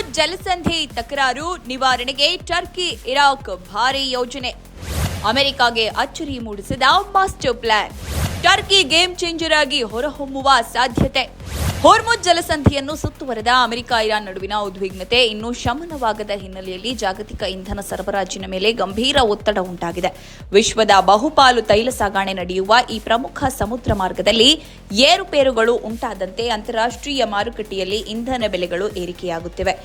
ಹೊರ್ಮುಜ್ ಜಲಸಂಧಿ ತಕರಾರು ನಿವಾರಣೆಗೆ Turkey Iraq ಭಾರೀ ಯೋಜನೆ. ಅಮೆರಿಕಾಗೆ ಅಚ್ಚರಿ ಮೂಡಿಸಿದ master plan. Turkey game changer ಆಗಿ ಹೊರಹೊಮ್ಮುವ ಸಾಧ್ಯತೆ. ಹೊರ್ಮುಜ್ ಜಲಸಂಧಿಯನ್ನು ಸುತ್ತುವರೆದ ಅಮೆರಿಕ ಇರಾನ್ ನಡುವಿನ ಉದ್ವಿಗ್ನತೆ ಇನ್ನೂ ಶಮನವಾಗದ ಹಿನ್ನೆಲೆಯಲ್ಲಿ ಜಾಗತಿಕ ಇಂಧನ ಸರಬರಾಜಿನ ಮೇಲೆ ಗಂಭೀರ ಒತ್ತಡ ಉಂಟಾಗಿದೆ. ವಿಶ್ವದ ಬಹುಪಾಲು ತೈಲ ಸಾಗಣೆ ನಡೆಯುವ ಈ ಪ್ರಮುಖ ಸಮುದ್ರ ಮಾರ್ಗದಲ್ಲಿ ಏರುಪೇರುಗಳು ಉಂಟಾದಂತೆ ಅಂತಾರಾಷ್ಟ್ರೀಯ ಮಾರುಕಟ್ಟೆಯಲ್ಲಿ ಇಂಧನ ಬೆಲೆಗಳು ಏರಿಕೆಯಾಗುತ್ತಿವೆ.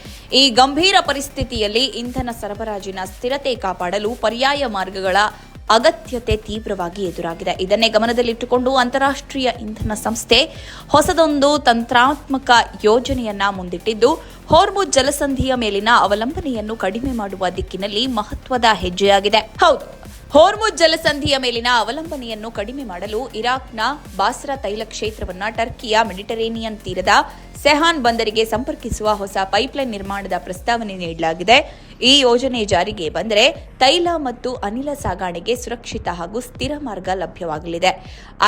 ಈ ಗಂಭೀರ ಪರಿಸ್ಥಿತಿಯಲ್ಲಿ ಇಂಧನ ಸರಬರಾಜಿನ ಸ್ಥಿರತೆ ಕಾಪಾಡಲು ಪರ್ಯಾಯ ಮಾರ್ಗಗಳ ಅಗತ್ಯತೆ ತೀವ್ರವಾಗಿ ಎದುರಾಗಿದೆ. ಇದನ್ನೇ ಗಮನದಲ್ಲಿಟ್ಟುಕೊಂಡು ಅಂತಾರಾಷ್ಟ್ರೀಯ ಇಂಧನ ಸಂಸ್ಥೆ ಹೊಸದೊಂದು ತಂತ್ರಾತ್ಮಕ ಯೋಜನೆಯನ್ನ ಮುಂದಿಟ್ಟಿದ್ದು, ಹೊರ್ಮುಜ್ ಜಲಸಂಧಿಯ ಮೇಲಿನ ಅವಲಂಬನೆಯನ್ನು ಕಡಿಮೆ ಮಾಡುವ ದಿಕ್ಕಿನಲ್ಲಿ ಮಹತ್ವದ ಹೆಜ್ಜೆಯಾಗಿದೆ. ಹೌದು, ಹೊರ್ಮುಜ್ ಜಲಸಂಧಿಯ ಮೇಲಿನ ಅವಲಂಬನೆಯನ್ನು ಕಡಿಮೆ ಮಾಡಲು ಇರಾಕ್ನ ಬಾಸ್ರಾ ತೈಲ ಕ್ಷೇತ್ರವನ್ನು ಟರ್ಕಿಯ ಮೆಡಿಟರೇನಿಯನ್ ತೀರದ ಸೆಹಾನ್ ಬಂದರಿಗೆ ಸಂಪರ್ಕಿಸುವ ಹೊಸ ಪೈಪ್ಲೈನ್ ನಿರ್ಮಾಣದ ಪ್ರಸ್ತಾವನೆ ನೀಡಲಾಗಿದೆ. ಈ ಯೋಜನೆ ಜಾರಿಗೆ ಬಂದರೆ ತೈಲ ಮತ್ತು ಅನಿಲ ಸಾಗಣೆಗೆ ಸುರಕ್ಷಿತ ಹಾಗೂ ಸ್ಥಿರ ಮಾರ್ಗ ಲಭ್ಯವಾಗಲಿದೆ.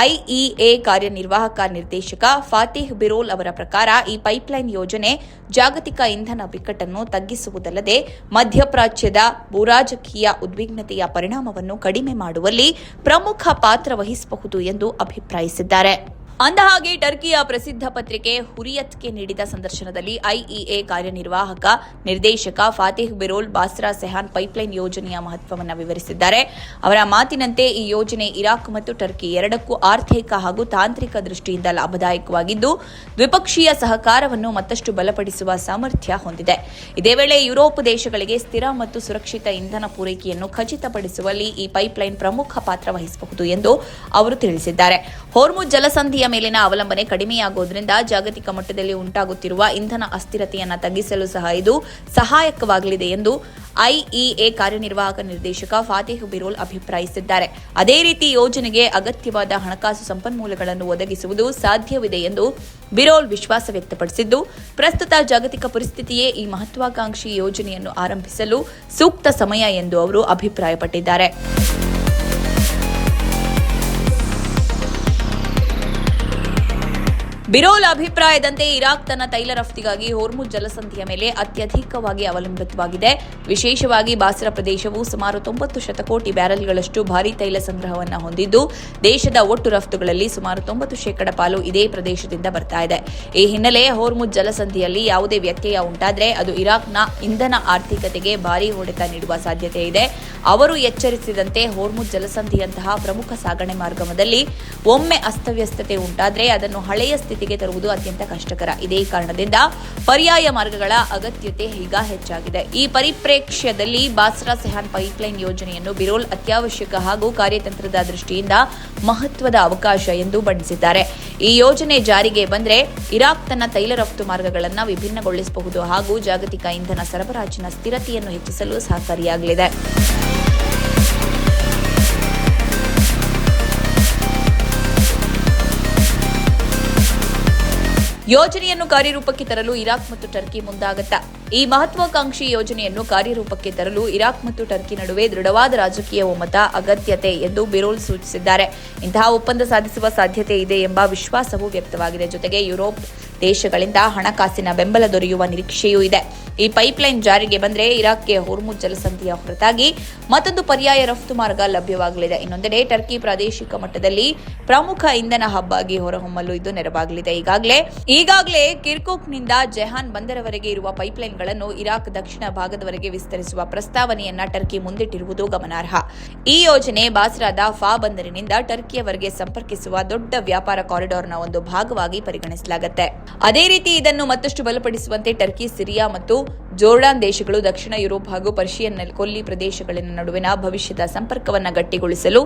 ಐಇಎ ಕಾರ್ಯನಿರ್ವಾಹಕ ನಿರ್ದೇಶಕ ಫಾತಿಹ್ ಬಿರೋಲ್ ಅವರ ಪ್ರಕಾರ ಈ ಪೈಪ್ಲೈನ್ ಯೋಜನೆ ಜಾಗತಿಕ ಇಂಧನ ಬಿಕ್ಕಟ್ಟನ್ನು ತಗ್ಗಿಸುವುದಲ್ಲದೆ ಮಧ್ಯಪ್ರಾಚ್ಯದ ಭೂರಾಜಕೀಯ ಉದ್ವಿಗ್ನತೆಯ ಪರಿಣಾಮವನ್ನು ಕಡಿಮೆ ಮಾಡುವಲ್ಲಿ ಪ್ರಮುಖ ಪಾತ್ರ ವಹಿಸಬಹುದು ಎಂದು ಅಭಿಪ್ರಾಯಿಸಿದ್ದಾರೆ. ಅಂದಹಾಗೆ ಟರ್ಕಿಯ ಪ್ರಸಿದ್ಧ ಪತ್ರಿಕೆ ಹುರಿಯತ್ಗೆ ನೀಡಿದ ಸಂದರ್ಶನದಲ್ಲಿ ಐಇಎ ಕಾರ್ಯನಿರ್ವಾಹಕ ನಿರ್ದೇಶಕ ಫಾತಿಹ್ ಬಿರೋಲ್ ಬಾಸ್ರಾ ಸೆಹಾನ್ ಪೈಪ್ಲೈನ್ ಯೋಜನೆಯ ಮಹತ್ವವನ್ನು ವಿವರಿಸಿದ್ದಾರೆ. ಅವರ ಮಾತಿನಂತೆ ಈ ಯೋಜನೆ ಇರಾಕ್ ಮತ್ತು ಟರ್ಕಿ ಎರಡಕ್ಕೂ ಆರ್ಥಿಕ ಹಾಗೂ ತಾಂತ್ರಿಕ ದೃಷ್ಟಿಯಿಂದ ಲಾಭದಾಯಕವಾಗಿದ್ದು, ದ್ವಿಪಕ್ಷೀಯ ಸಹಕಾರವನ್ನು ಮತ್ತಷ್ಟು ಬಲಪಡಿಸುವ ಸಾಮರ್ಥ್ಯ ಹೊಂದಿದೆ. ಇದೇ ವೇಳೆ ಯುರೋಪ್ ದೇಶಗಳಿಗೆ ಸ್ಥಿರ ಮತ್ತು ಸುರಕ್ಷಿತ ಇಂಧನ ಪೂರೈಕೆಯನ್ನು ಖಚಿತಪಡಿಸುವಲ್ಲಿ ಈ ಪೈಪ್ಲೈನ್ ಪ್ರಮುಖ ಪಾತ್ರ ವಹಿಸಬಹುದು ಎಂದು ಅವರು ತಿಳಿಸಿದ್ದಾರೆ. ಹೊರ್ಮುಜ್ ಜಲಸಂಧಿಯ ಮೇಲಿನ ಅವಲಂಬನೆ ಕಡಿಮೆಯಾಗುವುದರಿಂದ ಜಾಗತಿಕ ಮಟ್ಟದಲ್ಲಿ ಉಂಟಾಗುತ್ತಿರುವ ಇಂಧನ ಅಸ್ಥಿರತೆಯನ್ನು ತಗ್ಗಿಸಲು ಸಹ ಇದು ಸಹಾಯಕವಾಗಲಿದೆ ಎಂದು ಐಇಎ ಕಾರ್ಯನಿರ್ವಾಹಕ ನಿರ್ದೇಶಕ ಫಾತಿಹ್ ಬಿರೋಲ್ ಅಭಿಪ್ರಾಯಿಸಿದ್ದಾರೆ. ಅದೇ ರೀತಿ ಯೋಜನೆಗೆ ಅಗತ್ಯವಾದ ಹಣಕಾಸು ಸಂಪನ್ಮೂಲಗಳನ್ನು ಒದಗಿಸುವುದು ಸಾಧ್ಯವಿದೆ ಎಂದು ಬಿರೋಲ್ ವಿಶ್ವಾಸ ವ್ಯಕ್ತಪಡಿಸಿದ್ದು, ಪ್ರಸ್ತುತ ಜಾಗತಿಕ ಪರಿಸ್ಥಿತಿಯೇ ಈ ಮಹತ್ವಾಕಾಂಕ್ಷಿ ಯೋಜನೆಯನ್ನು ಆರಂಭಿಸಲು ಸೂಕ್ತ ಸಮಯ ಎಂದು ಅವರು ಅಭಿಪ್ರಾಯಪಟ್ಟಿದ್ದಾರೆ. ಬಿರೋಲ್ ಅಭಿಪ್ರಾಯದಂತೆ ಇರಾಕ್ ತನ್ನ ತೈಲ ರಫ್ತಿಗಾಗಿ ಹೊರ್ಮುಜ್ ಜಲಸಂಧಿಯ ಮೇಲೆ ಅತ್ಯಧಿಕವಾಗಿ ಅವಲಂಬಿತವಾಗಿದೆ. ವಿಶೇಷವಾಗಿ ಬಾಸ್ರಾ ಪ್ರದೇಶವು ಸುಮಾರು 90 ಶತಕೋಟಿ ಬ್ಯಾರೆಲ್ಗಳಷ್ಟು ಭಾರೀ ತೈಲ ಸಂಗ್ರಹವನ್ನು ಹೊಂದಿದ್ದು, ದೇಶದ ಒಟ್ಟು ರಫ್ತುಗಳಲ್ಲಿ ಸುಮಾರು 90% ಪಾಲು ಇದೇ ಪ್ರದೇಶದಿಂದ ಬರ್ತಾ ಇದೆ. ಈ ಹಿನ್ನೆಲೆ ಹೊರ್ಮುಜ್ ಜಲಸಂಧಿಯಲ್ಲಿ ಯಾವುದೇ ವ್ಯತ್ಯಯ ಉಂಟಾದರೆ ಅದು ಇರಾಕ್ನ ಇಂಧನ ಆರ್ಥಿಕತೆಗೆ ಭಾರೀ ಹೊಡೆತ ನೀಡುವ ಸಾಧ್ಯತೆ ಇದೆ. ಅವರು ಎಚ್ಚರಿಸಿದಂತೆ ಹೊರ್ಮುಜ್ ಜಲಸಂಧಿಯಂತಹ ಪ್ರಮುಖ ಸಾಗಣೆ ಮಾರ್ಗದಲ್ಲಿ ಒಮ್ಮೆ ಅಸ್ತವ್ಯಸ್ತತೆ ಉಂಟಾದರೆ ಅದನ್ನು ಹಳೆಯ ಸ್ಥಿತಿಗೆ ತರುವುದು ಅತ್ಯಂತ ಕಷ್ಟಕರ. ಇದೇ ಕಾರಣದಿಂದ ಪರ್ಯಾಯ ಮಾರ್ಗಗಳ ಅಗತ್ಯತೆ ಈಗ ಹೆಚ್ಚಾಗಿದೆ. ಈ ಪರಿಪ್ರೇಕ್ಷ್ಯದಲ್ಲಿ ಬಾಸ್ರಾ ಸೆಹಾನ್ ಪೈಪ್ಲೈನ್ ಯೋಜನೆಯನ್ನು ಬಿರೋಲ್ ಅತ್ಯವಶ್ಯಕ ಹಾಗೂ ಕಾರ್ಯತಂತ್ರದ ದೃಷ್ಟಿಯಿಂದ ಮಹತ್ವದ ಅವಕಾಶ ಎಂದು ಬಣ್ಣಿಸಿದ್ದಾರೆ. ಈ ಯೋಜನೆ ಜಾರಿಗೆ ಬಂದರೆ ಇರಾಕ್ ತನ್ನ ತೈಲ ರಫ್ತು ಮಾರ್ಗಗಳನ್ನು ವಿಭಿನ್ನಗೊಳಿಸಬಹುದು ಹಾಗೂ ಜಾಗತಿಕ ಇಂಧನ ಸರಬರಾಜಿನ ಸ್ಥಿರತೆಯನ್ನು ಹೆಚ್ಚಿಸಲು ಸಹಕಾರಿಯಾಗಲಿದೆ. ಯೋಜನೆಯನ್ನು ಕಾರ್ಯರೂಪಕ್ಕೆ ತರಲು ಇರಾಕ್ ಮತ್ತು ಟರ್ಕಿ ಮುಂದಾಗತ್ತಾ? ಈ ಮಹತ್ವಾಕಾಂಕ್ಷಿ ಯೋಜನೆಯನ್ನು ಕಾರ್ಯರೂಪಕ್ಕೆ ತರಲು ಇರಾಕ್ ಮತ್ತು ಟರ್ಕಿ ನಡುವೆ ದೃಢವಾದ ರಾಜಕೀಯ ಒಮ್ಮತ ಅಗತ್ಯತೆ ಎಂದು ಬಿರೋಲ್ ಸೂಚಿಸಿದ್ದಾರೆ. ಇಂತಹ ಒಪ್ಪಂದ ಸಾಧಿಸುವ ಸಾಧ್ಯತೆ ಇದೆ ಎಂಬ ವಿಶ್ವಾಸವೂ ವ್ಯಕ್ತವಾಗಿದೆ. ಜೊತೆಗೆ ಯುರೋಪ್ ದೇಶಗಳಿಂದ ಹಣಕಾಸಿನ ಬೆಂಬಲ ದೊರೆಯುವ ನಿರೀಕ್ಷೆಯೂ ಇದೆ. ಈ ಪೈಪ್ಲೈನ್ ಜಾರಿಗೆ ಬಂದರೆ ಇರಾಕ್ಗೆ ಹೊರ್ಮುಜ್ ಜಲಸಂಧಿಯ ಹೊರತಾಗಿ ಮತ್ತೊಂದು ಪರ್ಯಾಯ ರಫ್ತು ಮಾರ್ಗ ಲಭ್ಯವಾಗಲಿದೆ. ಇನ್ನೊಂದೆಡೆ ಟರ್ಕಿ ಪ್ರಾದೇಶಿಕ ಮಟ್ಟದಲ್ಲಿ ಪ್ರಮುಖ ಇಂಧನ ಹಬ್ ಆಗಿ ಹೊರಹೊಮ್ಮಲು ಇದು ನೆರವಾಗಲಿದೆ. ಈಗಾಗಲೇ ಕಿರ್ಕುಕ್ನಿಂದ ಜೆಹಾನ್ ಬಂದರವರೆಗೆ ಇರುವ ಪೈಪ್ಲೈನ್ಗಳನ್ನು ಇರಾಕ್ ದಕ್ಷಿಣ ಭಾಗದವರೆಗೆ ವಿಸ್ತರಿಸುವ ಪ್ರಸ್ತಾವನೆಯನ್ನ ಟರ್ಕಿ ಮುಂದಿಟ್ಟಿರುವುದು ಗಮನಾರ್ಹ. ಈ ಯೋಜನೆ ಬಾಸ್ರಾದ ಫಾ ಬಂದರಿನಿಂದ ಟರ್ಕಿಯವರೆಗೆ ಸಂಪರ್ಕಿಸುವ ದೊಡ್ಡ ವ್ಯಾಪಾರ ಕಾರಿಡಾರ್ನ ಒಂದು ಭಾಗವಾಗಿ ಪರಿಗಣಿಸಲಾಗುತ್ತೆ. ಅದೇ ರೀತಿ ಇದನ್ನು ಮತ್ತಷ್ಟು ಬಲಪಡಿಸುವಂತೆ ಟರ್ಕಿ, ಸಿರಿಯಾ ಮತ್ತು ಜೋರ್ಡಾನ್ ದೇಶಗಳು ದಕ್ಷಿಣ ಯುರೋಪ್ ಹಾಗೂ ಪರ್ಷಿಯನ್ ಕೊಲ್ಲಿ ಪ್ರದೇಶಗಳಿನ ನಡುವಿನ ಭವಿಷ್ಯದ ಸಂಪರ್ಕವನ್ನು ಗಟ್ಟಿಗೊಳಿಸಲು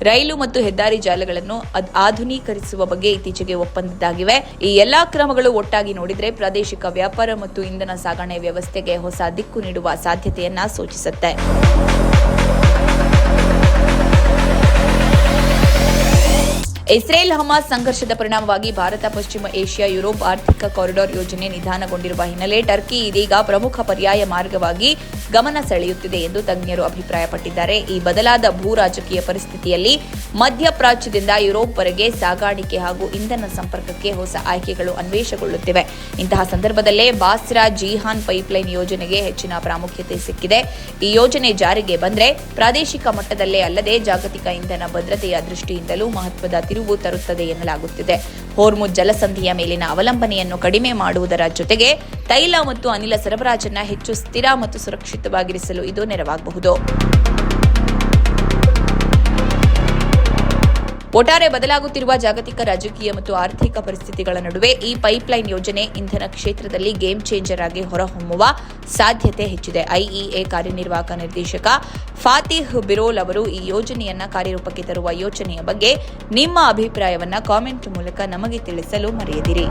ರೈಲು ಮತ್ತು ಹೆದ್ದಾರಿ ಜಾಲಗಳನ್ನು ಆಧುನೀಕರಿಸುವ ಬಗ್ಗೆ ಇತ್ತೀಚೆಗೆ ಒಪ್ಪಂದದ್ದಾಗಿವೆ. ಈ ಎಲ್ಲಾ ಕ್ರಮಗಳು ಒಟ್ಟಾಗಿ ನೋಡಿದರೆ ಪ್ರಾದೇಶಿಕ ವ್ಯಾಪಾರ ಮತ್ತು ಇಂಧನ ಸಾಗಣೆ ವ್ಯವಸ್ಥೆಗೆ ಹೊಸ ದಿಕ್ಕು ನೀಡುವ ಸಾಧ್ಯತೆಯನ್ನ ಸೂಚಿಸುತ್ತೆ. ಇಸ್ರೇಲ್ ಹಮಾಸ್ ಸಂಘರ್ಷದ ಪರಿಣಾಮವಾಗಿ ಭಾರತ, ಪಶ್ಚಿಮ ಏಷ್ಯಾ, ಯುರೋಪ್ ಆರ್ಥಿಕ ಕಾರಿಡಾರ್ ಯೋಜನೆ ನಿಧಾನಗೊಂಡಿರುವ ಹಿನ್ನೆಲೆ ಟರ್ಕಿ ಇದೀಗ ಪ್ರಮುಖ ಪರ್ಯಾಯ ಮಾರ್ಗವಾಗಿ ಗಮನ ಸೆಳೆಯುತ್ತಿದೆ ಎಂದು ತಜ್ಞರು ಅಭಿಪ್ರಾಯಪಟ್ಟಿದ್ದಾರೆ. ಈ ಬದಲಾದ ಭೂ ರಾಜಕೀಯ ಪರಿಸ್ಥಿತಿಯಲ್ಲಿ ಮಧ್ಯಪ್ರಾಚ್ಯದಿಂದ ಯುರೋಪ್ವರೆಗೆ ಸಾಗಾಣಿಕೆ ಹಾಗೂ ಇಂಧನ ಸಂಪರ್ಕಕ್ಕೆ ಹೊಸ ಆಯ್ಕೆಗಳು ಅನ್ವೇಷಗೊಳ್ಳುತ್ತಿವೆ. ಇಂತಹ ಸಂದರ್ಭದಲ್ಲೇ ಬಾಸ್ರಾ ಜಿಹಾನ್ ಪೈಪ್ಲೈನ್ ಯೋಜನೆಗೆ ಹೆಚ್ಚಿನ ಪ್ರಾಮುಖ್ಯತೆ ಸಿಕ್ಕಿದೆ. ಈ ಯೋಜನೆ ಜಾರಿಗೆ ಬಂದರೆ ಪ್ರಾದೇಶಿಕ ಮಟ್ಟದಲ್ಲೇ ಅಲ್ಲದೆ ಜಾಗತಿಕ ಇಂಧನ ಭದ್ರತೆಯ ದೃಷ್ಟಿಯಿಂದಲೂ ಮಹತ್ವದ ತಿರುವು ತರುತ್ತದೆ ಎನ್ನಲಾಗುತ್ತಿದೆ. ಹೋರ್ಮುಜ್ ಜಲಸಂಧಿಯ ಮೇಲಿನ ಅವಲಂಬನೆಯನ್ನು ಕಡಿಮೆ ಮಾಡುವುದರ ಜೊತೆಗೆ ತೈಲ ಮತ್ತು ಅನಿಲ ಸರಬರಾಜನ್ನು ಹೆಚ್ಚು ಸ್ಥಿರ ಮತ್ತು ಸುರಕ್ಷಿತವಾಗಿರಿಸಲು ಇದು ನೆರವಾಗಬಹುದು. ಒಟ್ಟಾರೆ ಬದಲಾಗುತ್ತಿರುವ ಜಾಗತಿಕ ರಾಜಕೀಯ ಮತ್ತು ಆರ್ಥಿಕ ಪರಿಸ್ಥಿತಿಗಳ ನಡುವೆ ಈ ಪೈಪ್ಲೈನ್ ಯೋಜನೆ ಇಂಧನ ಕ್ಷೇತ್ರದಲ್ಲಿ ಗೇಮ್ ಚೇಂಜರ್ ಆಗಿ ಹೊರಹೊಮ್ಮುವ ಸಾಧ್ಯತೆ ಹೆಚ್ಚಿದೆ. ಐಇಎ ಕಾರ್ಯನಿರ್ವಾಹಕ ನಿರ್ದೇಶಕ ಫಾತಿಹ್ ಬಿರೋಲ್ ಅವರು ಈ ಯೋಜನೆಯನ್ನ ಕಾರ್ಯರೂಪಕ್ಕೆ ತರುವ ಯೋಚನೆಯ ಬಗ್ಗೆ ನಿಮ್ಮ ಅಭಿಪ್ರಾಯವನ್ನ ಕಾಮೆಂಟ್ ಮೂಲಕ ನಮಗೆ ತಿಳಿಸಲು ಮರೆಯದಿರಿ.